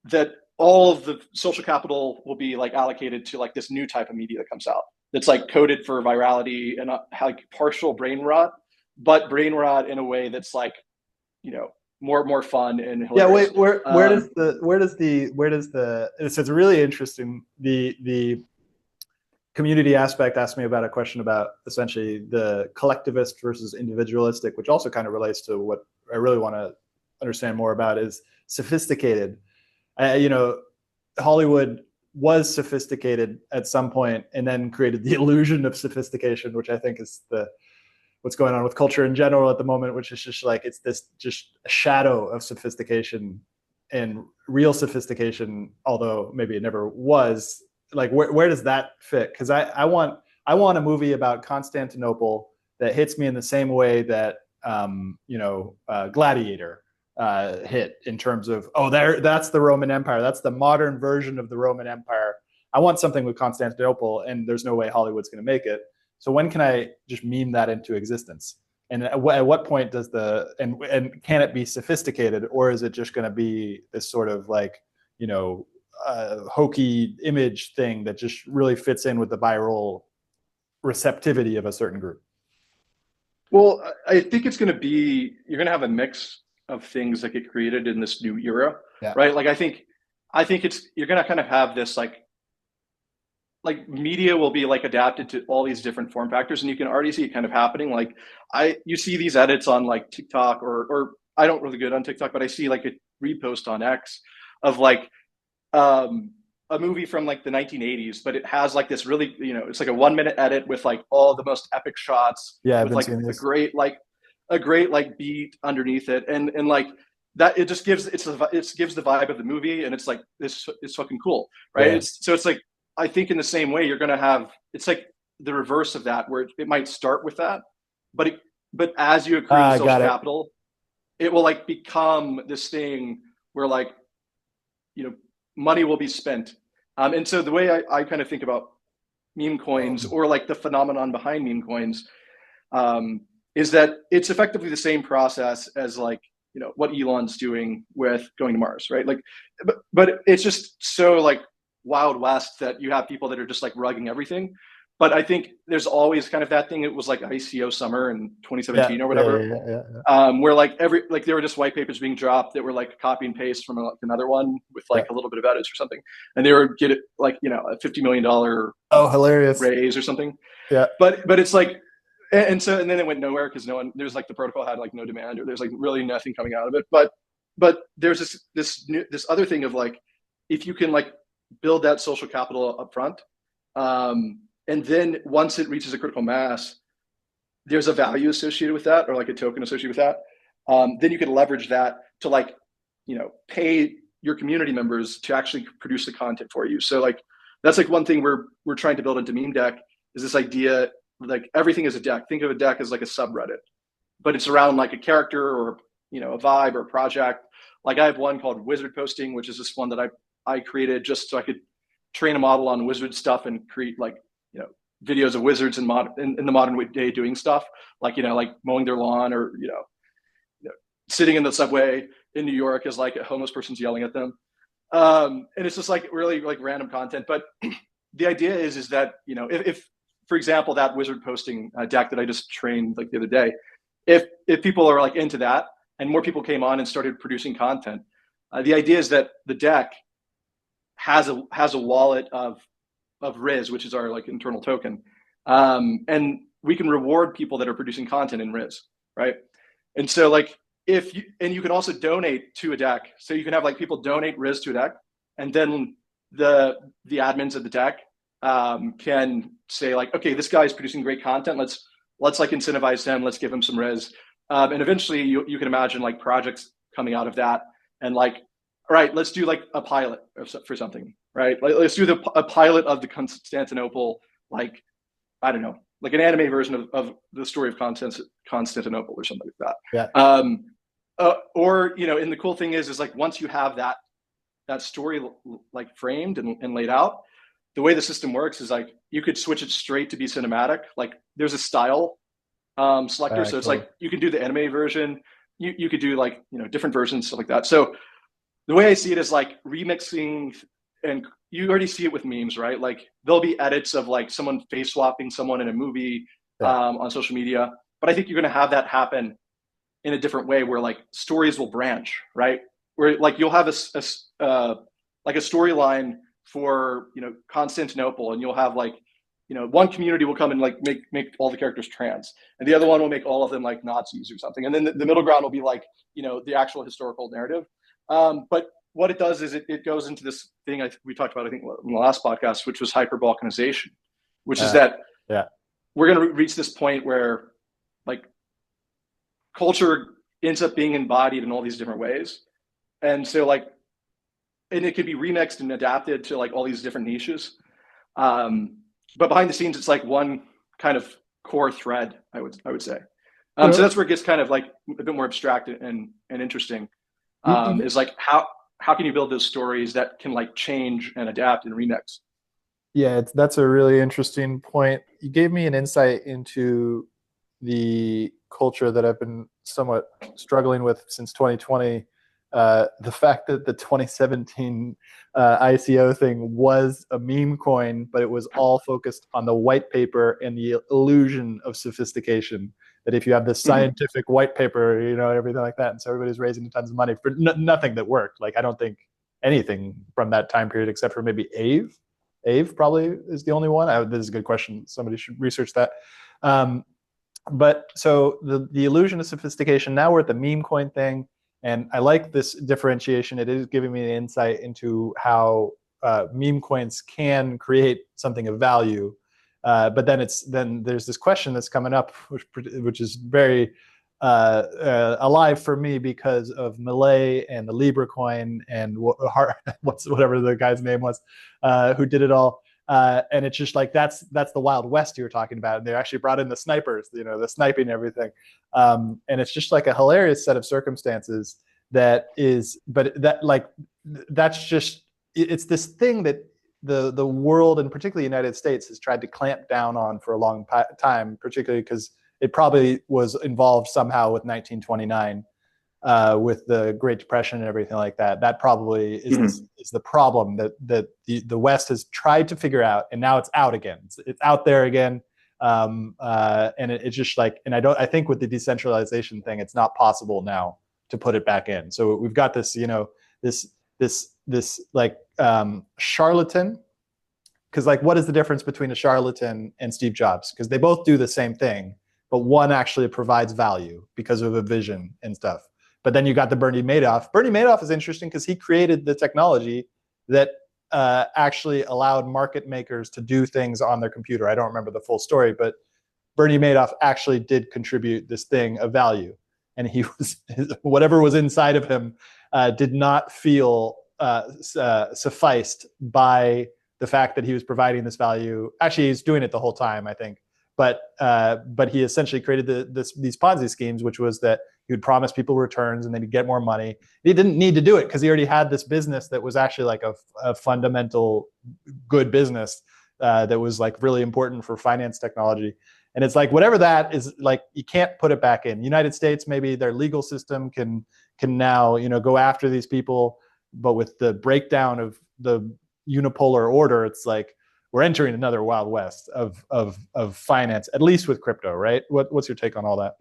[SPEAKER 2] that all of the social capital will be like allocated to like this new type of media that comes out that's like coded for virality and like partial brain rot, but brain rot in a way that's like, you know, more fun and hilarious.
[SPEAKER 1] Yeah, wait, where does the it's really interesting. The community aspect asked me about a question about essentially the collectivist versus individualistic, which also kind of relates to what I really want to understand more about is sophisticated. You know, Hollywood was sophisticated at some point and then created the illusion of sophistication, which I think is what's going on with culture in general at the moment, which is just like, it's this just a shadow of sophistication, and real sophistication, although maybe it never was. Like, where does that fit? Because I want a movie about Constantinople that hits me in the same way that Gladiator hit, in terms of, oh, that's the Roman Empire, that's the modern version of the Roman Empire. I want something with Constantinople, and there's no way Hollywood's going to make it. So when can I just meme that into existence? And at what point does and can it be sophisticated, or is it just going to be this sort of like, you know, hokey image thing that just really fits in with the viral receptivity of a certain group?
[SPEAKER 2] Well, I think it's going to be, you're going to have a mix of things that get created in this new era,
[SPEAKER 1] Yeah.
[SPEAKER 2] right? Like I think you're going to kind of have this like media will be like adapted to all these different form factors, and you can already see it kind of happening. Like you see these edits on like TikTok, or I don't really good on TikTok, but I see like a repost on X of like a movie from like the 1980s, but it has like this really, you know, it's like a 1 minute edit with like all the most epic shots,
[SPEAKER 1] Yeah,
[SPEAKER 2] with like a great like beat underneath it, and like that, it just gives it gives the vibe of the movie, and it's like this is fucking cool, right?
[SPEAKER 1] Yeah.
[SPEAKER 2] It's like, I think in the same way you're going to have, it's like the reverse of that, where it might start with that, but as you accrue social capital, it will like become this thing where like, you know, money will be spent. And so the way I kind of think about meme coins, or like the phenomenon behind meme coins, is that it's effectively the same process as like, you know, what Elon's doing with going to Mars, right? Like, but it's just so like Wild West that you have people that are just like rugging everything. But I think there's always kind of that thing. It was like ICO summer in 2017 or whatever, where like there were just white papers being dropped that were like copy and paste from like another one with like a little bit of edits or something, and they were get it like, you know, a $50 million
[SPEAKER 1] hilarious
[SPEAKER 2] raise or something.
[SPEAKER 1] Yeah,
[SPEAKER 2] but it's like, and then it went nowhere because no one, there's like the protocol had like no demand, or there's like really nothing coming out of it. But there's this other thing of like, if you can like build that social capital up front, and then once it reaches a critical mass, there's a value associated with that, or like a token associated with that. Then you can leverage that to like, you know, pay your community members to actually produce the content for you. So like, that's like one thing we're trying to build into Meme Deck, is this idea, like everything is a deck. Think of a deck as like a subreddit, but it's around like a character, or, you know, a vibe or a project. Like I have one called Wizard Posting, which is this one that I created just so I could train a model on wizard stuff and create like, you know, videos of wizards in the modern day doing stuff, like, you know, like mowing their lawn, or, you know, sitting in the subway in New York as like a homeless person's yelling at them. And it's just like really like random content. But the idea is that, you know, if for example, that Wizard Posting deck that I just trained like the other day, if people are like into that, and more people came on and started producing content, the idea is that the deck has a wallet of Riz, which is our like internal token, and we can reward people that are producing content in Riz, right? And so like if you and you can also donate to a deck. So you can have like people donate Riz to a deck, and then the admins of the deck can say like, okay, this guy's producing great content. Let's like incentivize him. Let's give him some Riz. And eventually you can imagine like projects coming out of that, and like, all right, let's do like a pilot for something, right? Like, let's do a pilot of the Constantinople, like, I don't know, like an anime version of the story of Constantinople or something like
[SPEAKER 1] Yeah.
[SPEAKER 2] that. Or, you know, and the cool thing is like once you have that story like framed and laid out, the way the system works is like you could switch it straight to be cinematic. Like there's a style selector, so it's
[SPEAKER 1] Cool.
[SPEAKER 2] like you can do the anime version, you could do like, you know, different versions, stuff like that. So the way I see it is like remixing, and you already see it with memes, right? Like there'll be edits of like someone face swapping someone in a movie
[SPEAKER 1] Yeah.
[SPEAKER 2] on social media, but I think you're going to have that happen in a different way where like stories will branch, right? Where like you'll have like a storyline for, you know, Constantinople, and you'll have like, you know, one community will come and like make all the characters trans, and the other one will make all of them like Nazis or something, and then the middle ground will be like, you know, the actual historical narrative. But what it does is it goes into this thing we talked about, I think, in the last podcast, which was hyper balkanization, which is that
[SPEAKER 1] Yeah.
[SPEAKER 2] we're going to reach this point where like culture ends up being embodied in all these different ways. And so like, and it could be remixed and adapted to like all these different niches. But behind the scenes, it's like one kind of core thread, I would say. So that's where it gets kind of like a bit more abstract and interesting. Is like how can you build those stories that can like change and adapt and remix?
[SPEAKER 1] Yeah, that's a really interesting point. You gave me an insight into the culture that I've been somewhat struggling with since 2020. The fact that the 2017 ICO thing was a meme coin, but it was all focused on the white paper and the illusion of sophistication. That if you have this scientific white paper, you know, everything like that, and so everybody's raising tons of money for nothing that worked. Like I don't think anything from that time period, except for maybe Ave. Ave probably is the only one. This is a good question. Somebody should research that. But so the illusion of sophistication, now we're at the meme coin thing. And I like this differentiation. It is giving me an insight into how meme coins can create something of value. But then there's this question that's coming up, which is very alive for me because of Malay and the Libra coin and whatever the guy's name was, who did it all. And it's just like that's the Wild West you were talking about. And they actually brought in the snipers, you know, the sniping and everything. And it's just like a hilarious set of circumstances that is, but that like that's just it's this thing that the world and particularly the United States has tried to clamp down on for a long time, particularly because it probably was involved somehow with 1929. With the Great Depression and everything like that. That probably is the problem that the West has tried to figure out, and now it's out again. It's out there again, and it's just like, and I think with the decentralization thing, it's not possible now to put it back in. So we've got this, you know, this like charlatan. Because like, what is the difference between a charlatan and Steve Jobs? Because they both do the same thing, but one actually provides value because of a vision and stuff. But then you got the Bernie Madoff. Bernie Madoff is interesting because he created the technology that actually allowed market makers to do things on their computer. I don't remember the full story, but Bernie Madoff actually did contribute this thing of value. And he was, whatever was inside of him did not feel sufficed by the fact that he was providing this value. Actually, he's doing it the whole time, I think. But he essentially created these Ponzi schemes, which was that he would promise people returns and then he'd get more money. He didn't need to do it because he already had this business that was actually like a fundamental good business that was like really important for finance technology. And it's like, whatever that is, like, you can't put it back in. United States, maybe their legal system can now, you know, go after these people. But with the breakdown of the unipolar order, it's like, we're entering another Wild West of finance, at least with crypto, right? What's your take on all that?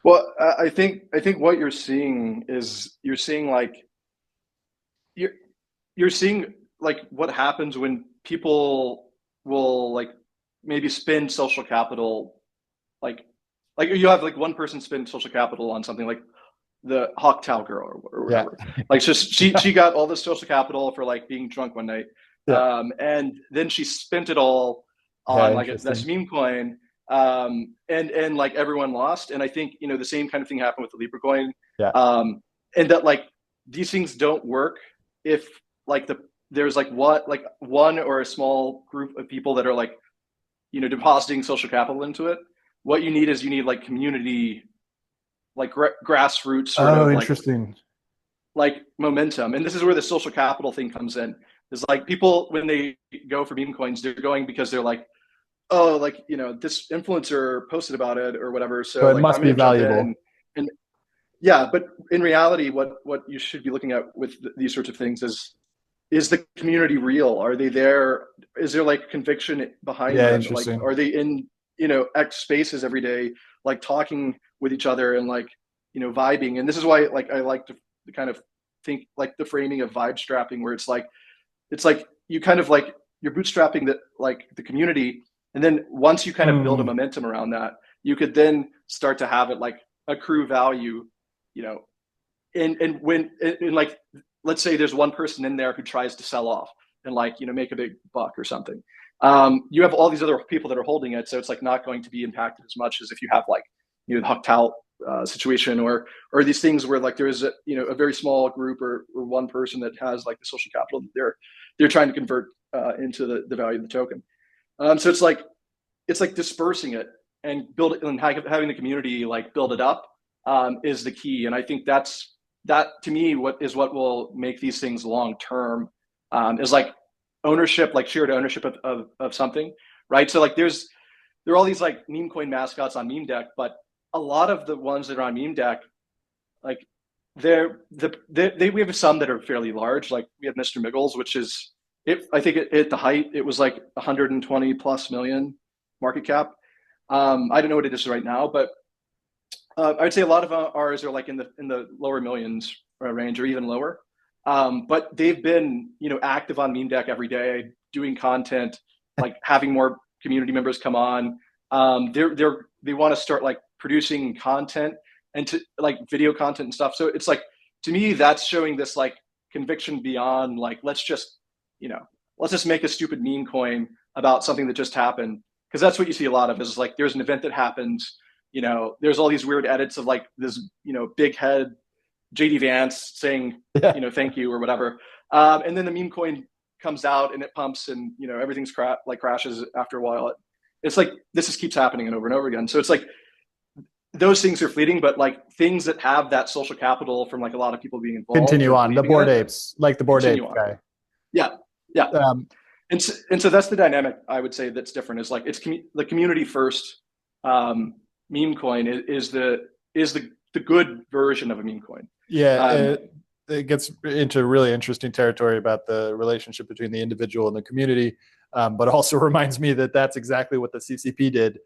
[SPEAKER 2] Well, I think what you're seeing is you're seeing like what happens when people will like maybe spend social capital like like you have like one person spend social capital on something like the Hawk Tao girl or
[SPEAKER 1] Yeah.
[SPEAKER 2] whatever. Like just she got all this social capital for like being drunk one night,
[SPEAKER 1] Yeah.
[SPEAKER 2] and then she spent it all
[SPEAKER 1] Yeah.
[SPEAKER 2] on like this
[SPEAKER 1] Interesting.
[SPEAKER 2] meme coin, and like everyone lost. And I think the same kind of thing happened with the Libra coin,
[SPEAKER 1] Yeah.
[SPEAKER 2] and that like these things don't work if like there's like what like one or a small group of people that are like depositing social capital into it. What you need is you need like community, like grassroots sort
[SPEAKER 1] Oh,
[SPEAKER 2] of
[SPEAKER 1] interesting.
[SPEAKER 2] like momentum. And this is where the social capital thing comes in. Is like people when they go for meme coins, they're going because they're like, oh, like this influencer posted about it or whatever,
[SPEAKER 1] So
[SPEAKER 2] so
[SPEAKER 1] it
[SPEAKER 2] like
[SPEAKER 1] must
[SPEAKER 2] I'm
[SPEAKER 1] be
[SPEAKER 2] gonna jump
[SPEAKER 1] valuable.
[SPEAKER 2] in. And yeah, but in reality, what you should be looking at with these sorts of things is the community real? Are they there? Is there like conviction behind
[SPEAKER 1] Yeah.
[SPEAKER 2] them? Like,
[SPEAKER 1] Interesting.
[SPEAKER 2] are they in X spaces every day, like talking with each other and like vibing? And this is why like I like to kind of think like the framing of vibe strapping, where it's like you kind of like you're bootstrapping the community, and then once you kind of build a
[SPEAKER 1] Hmm.
[SPEAKER 2] momentum around that, you could then start to have it like accrue value, you know, and when and like let's say there's one person in there who tries to sell off and like make a big buck or something. You have all these other people that are holding it, so it's like not going to be impacted as much as if you have like the Huck Tout situation, or these things where like there is a very small group or one person that has like the social capital that they're trying to convert into the value of the token. So it's like dispersing it and build it, and having the community like build it up is the key. And I think that to me what will make these things long term, is like ownership, like shared ownership of something, right? So like there are all these like meme coin mascots on meme deck, but a lot of the ones that are on meme deck, like we have some that are fairly large. Like we have Mr. Miggles, which is I think at the height it was like 120 plus million market cap. I don't know what it is right now, but I'd say a lot of ours are like in the lower millions range or even lower. But they've been active on meme deck every day, doing content, like having more community members come on. They want to start like producing content and to like video content and stuff. So it's like, to me, that's showing this like conviction beyond like you know let's just make a stupid meme coin about something that just happened, because that's what you see a lot of is like there's an event that happens. There's all these weird edits of like this big head JD Vance saying
[SPEAKER 1] Yeah.
[SPEAKER 2] thank you or whatever, and then the meme coin comes out and it pumps, and everything's crashes after a while. It's like this just keeps happening and over again. So it's like those things are fleeting, but like things that have that social capital from like a lot of people being involved
[SPEAKER 1] Continue
[SPEAKER 2] or
[SPEAKER 1] on the
[SPEAKER 2] believing in
[SPEAKER 1] board
[SPEAKER 2] it
[SPEAKER 1] apes, like the board
[SPEAKER 2] continue
[SPEAKER 1] apes
[SPEAKER 2] on.
[SPEAKER 1] guy.
[SPEAKER 2] Yeah, yeah.
[SPEAKER 1] Um,
[SPEAKER 2] And so that's the dynamic I would say that's different. Is like it's the community first. Meme coin is the good version of a meme coin.
[SPEAKER 1] yeah,
[SPEAKER 2] Um,
[SPEAKER 1] it gets into really interesting territory about the relationship between the individual and the community, but also reminds me that that's exactly what the CCP did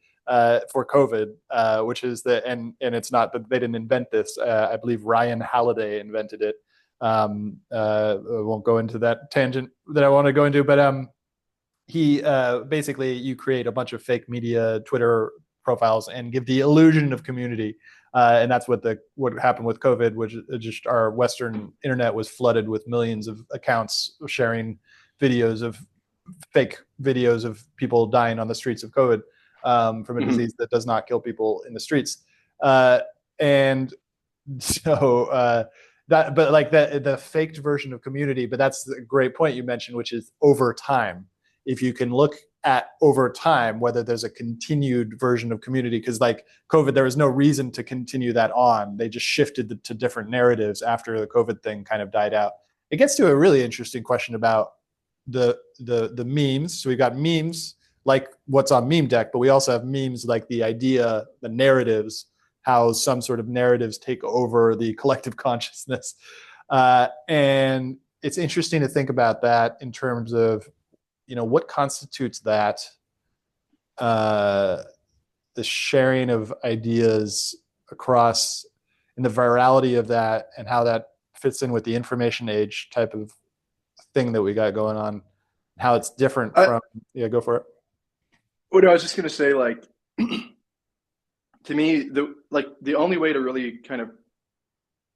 [SPEAKER 1] for COVID, which is and it's not that they didn't invent this. I believe Ryan Halliday invented it. I won't go into that tangent that I want to go into, but he basically you create a bunch of fake media Twitter profiles and give the illusion of community. And that's what happened with COVID, which just our Western internet was flooded with millions of accounts sharing videos of fake videos of people dying on the streets of COVID, from a
[SPEAKER 2] mhm.
[SPEAKER 1] disease that does not kill people in the streets. And so but like the faked version of community, but that's a great point you mentioned, which is over time. If you can look at over time whether there's a continued version of community, because like COVID, there was no reason to continue that on. They just shifted to different narratives after the COVID thing kind of died out. It gets to a really interesting question about the memes. So we've got memes like what's on meme deck, but we also have memes like the idea, the narratives, how some sort of narratives take over the collective consciousness. And it's interesting to think about that in terms of what constitutes that, the sharing of ideas across, and the virality of that, and how that fits in with the information age type of thing that we got going on, how it's different
[SPEAKER 2] I,
[SPEAKER 1] from. Yeah, go for it.
[SPEAKER 2] what I was just gonna say, like to me, the only way to really kind of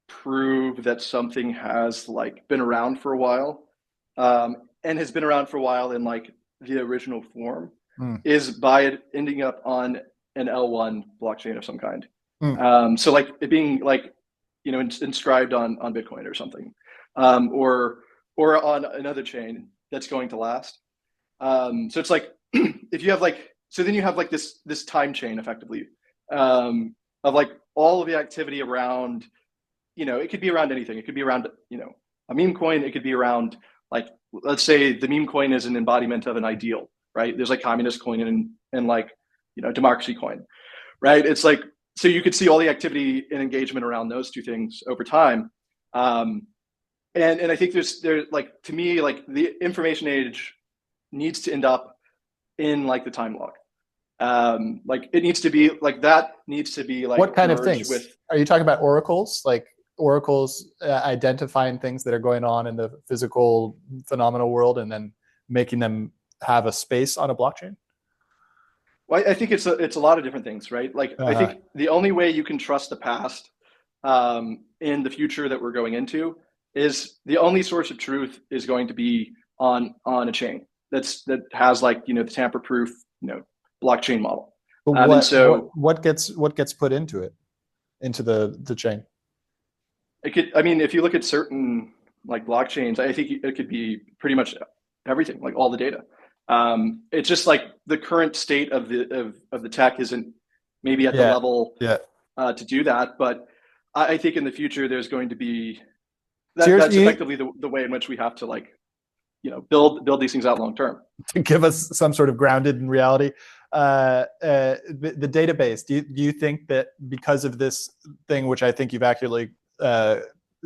[SPEAKER 2] prove that something has like been around for a while, and has been around for a while in like the original form,
[SPEAKER 1] Mm.
[SPEAKER 2] is by it ending up on an L1 blockchain of some kind.
[SPEAKER 1] Mm.
[SPEAKER 2] So like it being like, inscribed on Bitcoin or something, or on another chain that's going to last. So it's like if you have like, so then you have like this time chain effectively, of like all of the activity around, it could be around anything. It could be around, a meme coin. It could be around like, let's say the meme coin is an embodiment of an ideal, right? There's like communist coin and like, democracy coin, right? It's like, so you could see all the activity and engagement around those two things over time. And I think there's like, to me, like the information age needs to end up in like the time log. Like it needs to be like, that needs to be like
[SPEAKER 1] What kind of
[SPEAKER 2] merged
[SPEAKER 1] things
[SPEAKER 2] with.
[SPEAKER 1] are you talking about? Oracles, like oracles identifying things that are going on in the physical phenomenal world and then making them have a space on a blockchain?
[SPEAKER 2] Well, I think it's a lot of different things, right? Like I
[SPEAKER 1] Uh-huh.
[SPEAKER 2] think the only way you can trust the past, in the future that we're going into, is the only source of truth is going to be on a chain that has like, the tamper proof, blockchain model.
[SPEAKER 1] But
[SPEAKER 2] And
[SPEAKER 1] what
[SPEAKER 2] so
[SPEAKER 1] what what gets put into it, into the chain?
[SPEAKER 2] it could, I mean, if you look at certain like blockchains, I think it could be pretty much everything, like all the data. It's just like the current state of the tech isn't maybe at the
[SPEAKER 1] Yeah,
[SPEAKER 2] level,
[SPEAKER 1] yeah.
[SPEAKER 2] to do that, but I think in the future there's going to be
[SPEAKER 1] So
[SPEAKER 2] that's effectively the way in which we have to like, build these things out long term.
[SPEAKER 1] to give us some sort of grounded in reality, the database. Do you think that because of this thing, which I think you've accurately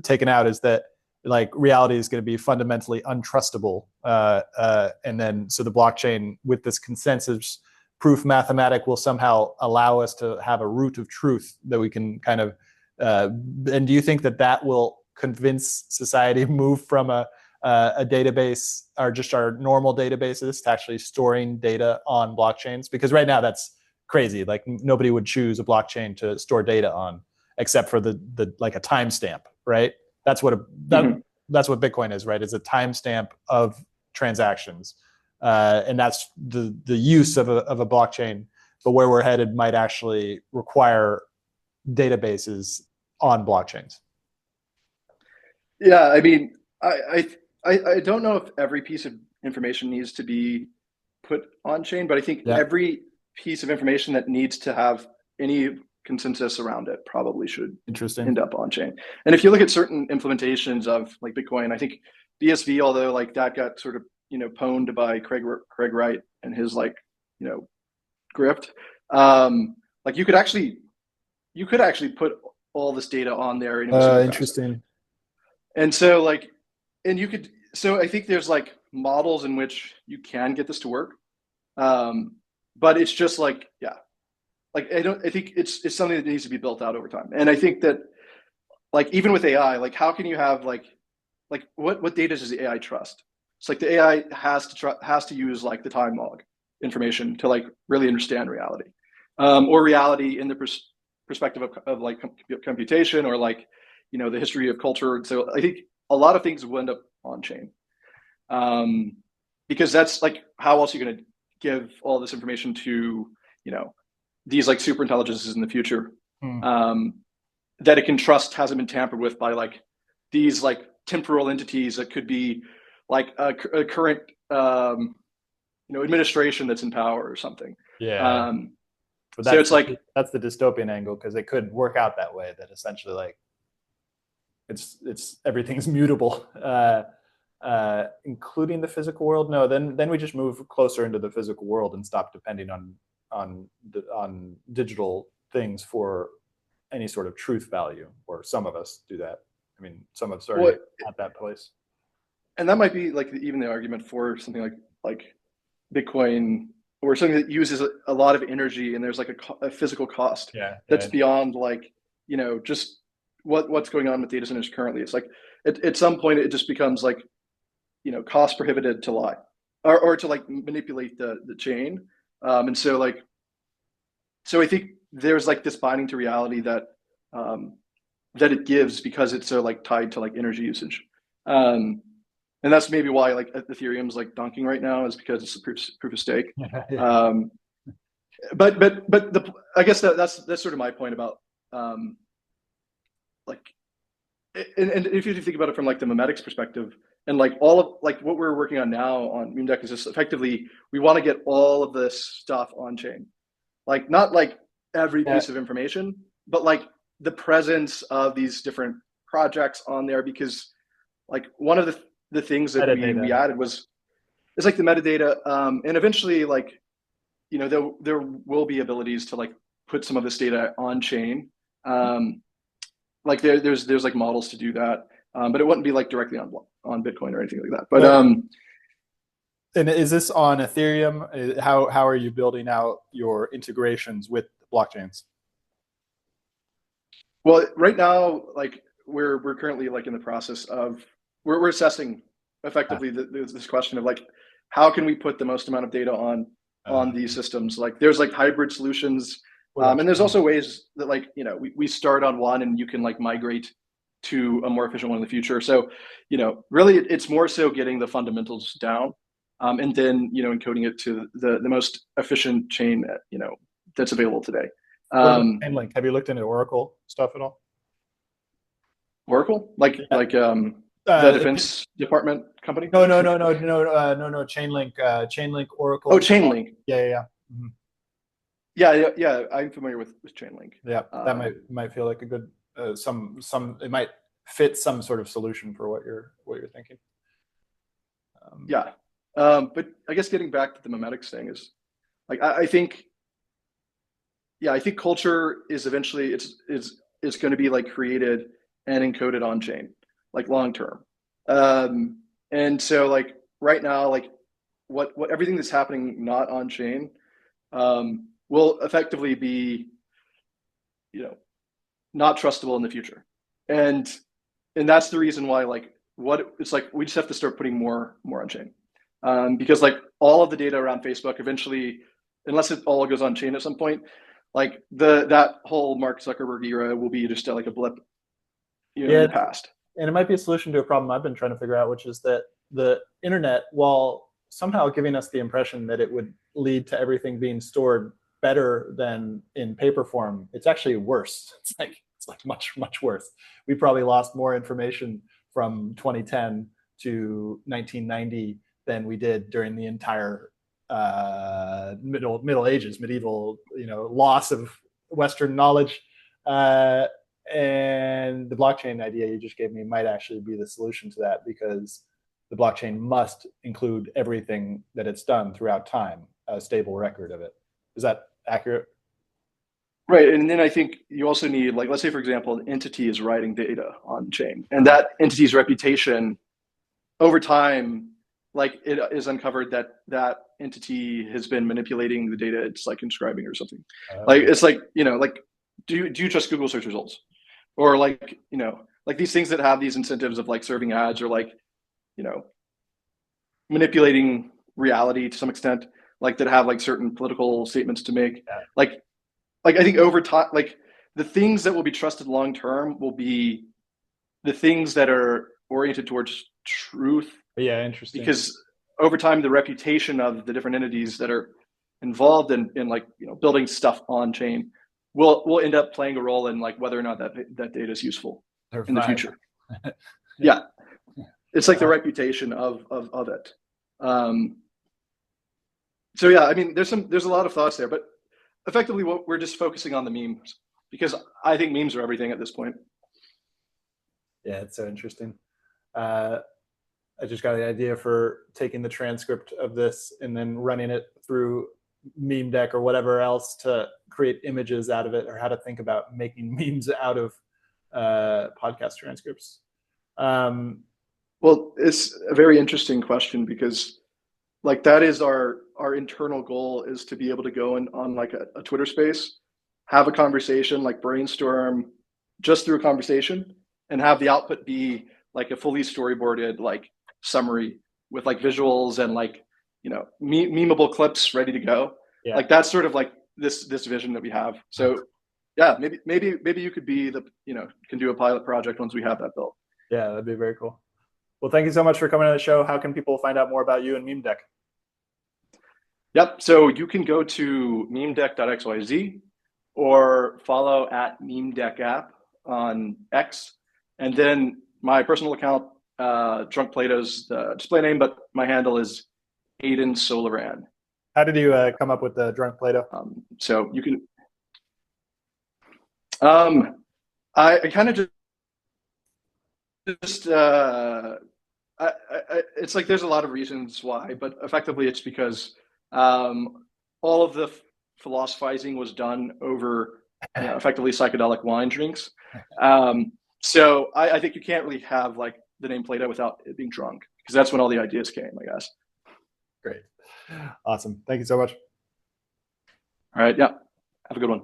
[SPEAKER 1] taken out, is that like reality is going to be fundamentally untrustable, and then so the blockchain with this consensus proof mathematic will somehow allow us to have a root of truth that we can kind of. And do you think that that will convince society move from a database or just our normal databases to actually storing data on blockchains? Because right now that's crazy. Like nobody would choose a blockchain to store data on except for the like a timestamp, right? That's what
[SPEAKER 2] Mm-hmm.
[SPEAKER 1] that's what Bitcoin is, right? It's a timestamp of transactions, and that's the use of a blockchain. But where we're headed might actually require databases on blockchains.
[SPEAKER 2] Yeah, I mean, I don't know if every piece of information needs to be put on chain, but I think
[SPEAKER 1] Yeah,
[SPEAKER 2] every piece of information that needs to have any consensus around it probably should
[SPEAKER 1] interesting.
[SPEAKER 2] end up on chain. And if you look at certain implementations of like Bitcoin, I think BSV, although like that got sort of, pwned by Craig Wright and his like, you know grift, like you could actually put all this data on there and it was super fast.
[SPEAKER 1] Interesting.
[SPEAKER 2] And so like, and you could, so I think there's like models in which you can get this to work. But it's just like, yeah, like I think it's something that needs to be built out over time. And I think that like, even with AI, like how can you have like what data does the AI trust? It's like the AI has to use like the time log information to like really understand reality, or reality in the perspective of like computation, or like, the history of culture. So I think a lot of things will end up on chain, because that's like, how else are you going to give all this information to, these like super intelligences in the future,
[SPEAKER 1] Hmm.
[SPEAKER 2] that it can trust hasn't been tampered with by like these like temporal entities that could be like a current, administration that's in power or something.
[SPEAKER 1] Yeah,
[SPEAKER 2] um,
[SPEAKER 1] but
[SPEAKER 2] so it's like,
[SPEAKER 1] that's the dystopian angle because it could work out that way. That essentially like it's everything's mutable, including the physical world. No, then we just move closer into the physical world and stop depending on digital things for any sort of truth value. Or some of us do that. I mean, some of us already
[SPEAKER 2] what,
[SPEAKER 1] at that place.
[SPEAKER 2] and that might be like even the argument for something like Bitcoin, or something that uses a lot of energy, and there's like a physical cost
[SPEAKER 1] Yeah,
[SPEAKER 2] that's
[SPEAKER 1] yeah.
[SPEAKER 2] beyond like, just what's going on with data centers currently. It's like at some point it just becomes like, cost prohibited to lie, or to like manipulate the chain. And so like, so I think there's like this binding to reality that that it gives because it's so like tied to like energy usage. And that's maybe why like Ethereum's like dunking right now, is because it's a proof of stake.
[SPEAKER 1] Yeah.
[SPEAKER 2] But I guess that's sort of my point about like, and if you think about it from like the memetics perspective, and like all of like what we're working on now on Meme Deck is just effectively we want to get all of this stuff on chain, like not like every
[SPEAKER 1] Yeah.
[SPEAKER 2] piece of information, but like the presence of these different projects on there, because like one of the things that we
[SPEAKER 1] Metadata.
[SPEAKER 2] added was it's like the metadata, and eventually like there will be abilities to like put some of this data on chain. Like there's like models to do that, but it wouldn't be like directly on Bitcoin or anything like that. But
[SPEAKER 1] And is this on Ethereum? How are you building out your integrations with blockchains?
[SPEAKER 2] well, right now, like we're currently like in the process of we're assessing
[SPEAKER 1] Ah,
[SPEAKER 2] effectively this question of like how can we put the most amount of data on these
[SPEAKER 1] okay.
[SPEAKER 2] systems. Like there's like hybrid solutions,
[SPEAKER 1] What about
[SPEAKER 2] and there's
[SPEAKER 1] Chainlink?
[SPEAKER 2] also ways that like we start on one and you can like migrate to a more efficient one in the future. So really it's more so getting the fundamentals down, and then encoding it to the most efficient chain that's available today.
[SPEAKER 1] What about
[SPEAKER 2] um,
[SPEAKER 1] Chainlink? Have you looked into Oracle stuff at all?
[SPEAKER 2] Oracle,
[SPEAKER 1] Yeah.
[SPEAKER 2] the
[SPEAKER 1] Uh,
[SPEAKER 2] Defense Department company.
[SPEAKER 1] no. Chainlink, Chainlink,
[SPEAKER 2] Oh,
[SPEAKER 1] Oracle.
[SPEAKER 2] Chainlink.
[SPEAKER 1] Yeah, yeah, yeah. Mhm.
[SPEAKER 2] Yeah. I'm familiar with Chainlink.
[SPEAKER 1] Yeah, that might feel like a good some it might fit some sort of solution for what you're thinking.
[SPEAKER 2] Yeah, but I guess getting back to the memetics thing is like I think I think culture is eventually it's going to be like created and encoded on chain, like long term. And so like right now, like what everything that's happening not on chain will effectively be you know not trustable in the future. And that's the reason why like what it's like we just have to start putting more on chain, because like all of the data around Facebook eventually, unless it all goes on chain at some point, like that whole Mark Zuckerberg era will be just like a blip in
[SPEAKER 1] Yeah,
[SPEAKER 2] the past.
[SPEAKER 1] and it might be a solution to a problem I've been trying to figure out, which is that the internet, while somehow giving us the impression that it would lead to everything being stored better than in paper form, it's actually worse. It's like much worse. We probably lost more information from 2010 to 1990 than we did during the entire Middle Ages, medieval, loss of Western knowledge. Uh, and the blockchain idea you just gave me might actually be the solution to that, because the blockchain must include everything that it's done throughout time, a stable record of it. Is that accurate?
[SPEAKER 2] Right. And then I think you also need, like, let's say, for example, an entity is writing data on chain, and that entity's reputation over time, like it is uncovered that that entity has been manipulating the data it's like inscribing or something. Like
[SPEAKER 1] Oh,
[SPEAKER 2] it's like, like do you trust Google search results? Or like, like these things that have these incentives of like serving ads or like, you know, manipulating reality to some extent, like that have like certain political statements to make.
[SPEAKER 1] yeah.
[SPEAKER 2] Like I think over time, like the things that will be trusted long term will be the things that are oriented towards truth,
[SPEAKER 1] But yeah, interesting.
[SPEAKER 2] because over time the reputation of the different entities that are involved in like building stuff on chain will end up playing a role in like whether or not that data is useful in the
[SPEAKER 1] Survive.
[SPEAKER 2] future. Yeah, it's like the reputation of it. um so yeah, I mean there's a lot of thoughts there, but effectively what we're just focusing on the memes, because I think memes are everything at this point.
[SPEAKER 1] Yeah, it's so interesting. Uh, I just got the idea for taking the transcript of this and then running it through meme deck or whatever else to create images out of it, or how to think about making memes out of podcast transcripts. Um,
[SPEAKER 2] Well, it's a very interesting question, because like that is our internal goal, is to be able to go in on like a Twitter space, have a conversation, like brainstorm just through a conversation, and have the output be like a fully storyboarded like summary with like visuals and like memeable clips ready to go.
[SPEAKER 1] yeah,
[SPEAKER 2] Like that's sort of like this vision that we have. So yeah, maybe you could be the, can do a pilot project once we have that built.
[SPEAKER 1] Yeah, that'd be very cool. Well, thank you so much for coming on the show. How can people find out more about you and MemeDeck?
[SPEAKER 2] Yep. So you can go to memedeck.xyz or follow at memedeck app on X. And then my personal account, Drunk Plato's the display name, but my handle is Aiden Solaran.
[SPEAKER 1] How did you come up with the Drunk Plato?
[SPEAKER 2] So you can, I kind of just it's like there's a lot of reasons why, but effectively it's because all of the philosophizing was done over effectively psychedelic wine drinks. So I think you can't really have like the name Plato without it being drunk, because that's when all the ideas came, I guess.
[SPEAKER 1] Great. Awesome. Thank you so much.
[SPEAKER 2] All right. Yeah. Have a good one.